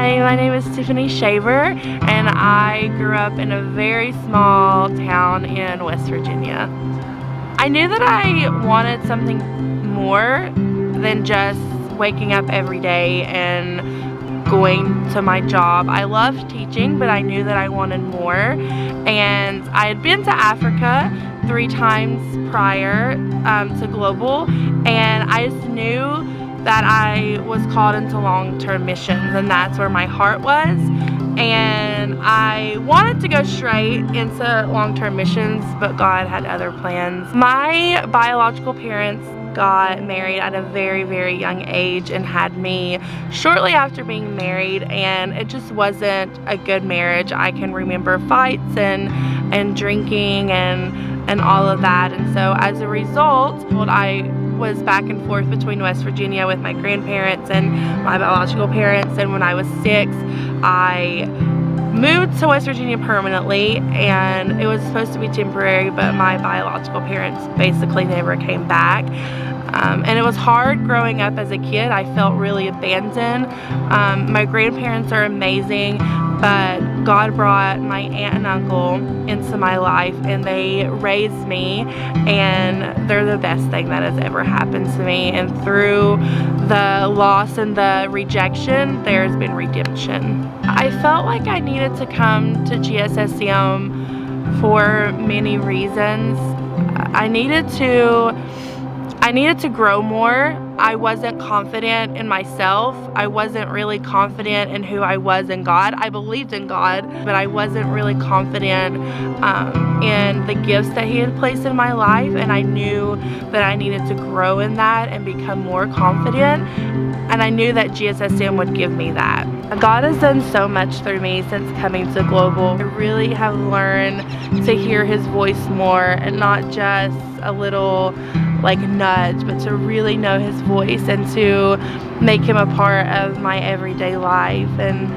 Hi, my name is Tiffany Shaver, and I grew up in a very small town in West Virginia. I knew that I wanted something more than just waking up every day and going to my job. I loved teaching, but I knew that I wanted more. And I had been to Africa 3 times prior to Global, and I just knew that I was called into long-term missions, and that's where my heart was. And I wanted to go straight into long-term missions, but God had other plans. My biological parents got married at a very, very young age and had me shortly after being married, and it just wasn't a good marriage. I can remember fights and drinking and all of that, and so as a result, I was back and forth between West Virginia with my grandparents and my biological parents, and when I was 6, I moved to West Virginia permanently, and it was supposed to be temporary, but my biological parents basically never came back. And it was hard growing up as a kid. I felt really abandoned. My grandparents are amazing, but God brought my aunt and uncle into my life, and they raised me, and they're the best thing that has ever happened to me. And through the loss and the rejection, there's been redemption. I felt like I needed to come to GSSM for many reasons. I needed to grow more. I wasn't confident in myself. I wasn't really confident in who I was in God. I believed in God, but I wasn't really confident in the gifts that He had placed in my life, and I knew that I needed to grow in that and become more confident, and I knew that GSSM would give me that. God has done so much through me since coming to Global. I really have learned to hear His voice more, and not just a little like nudge, but to really know His voice and to make Him a part of my everyday life, and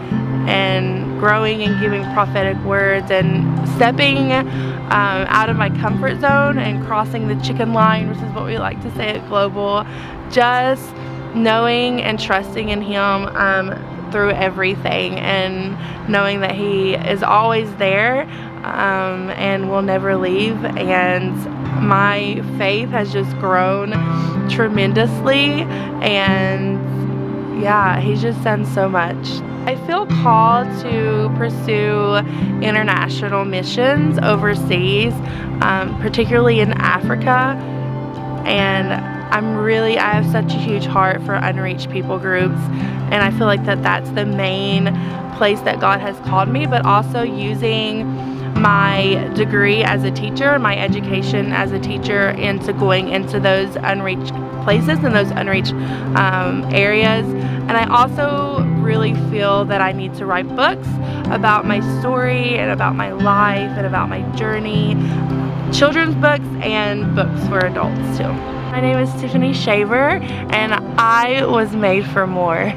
growing and giving prophetic words and stepping out of my comfort zone and crossing the chicken line, which is what we like to say at Global. Just knowing and trusting in Him through everything, and knowing that He is always there and will never leave. And my faith has just grown tremendously, and yeah, He's just done so much. I feel called to pursue international missions overseas, particularly in Africa, and I have such a huge heart for unreached people groups, and I feel like that's the main place that God has called me, but also using my degree as a teacher, my education as a teacher, into going into those unreached places and those unreached areas. And I also really feel that I need to write books about my story and about my life and about my journey, children's books and books for adults too. My name is Tiffany Shaver, and I was made for more.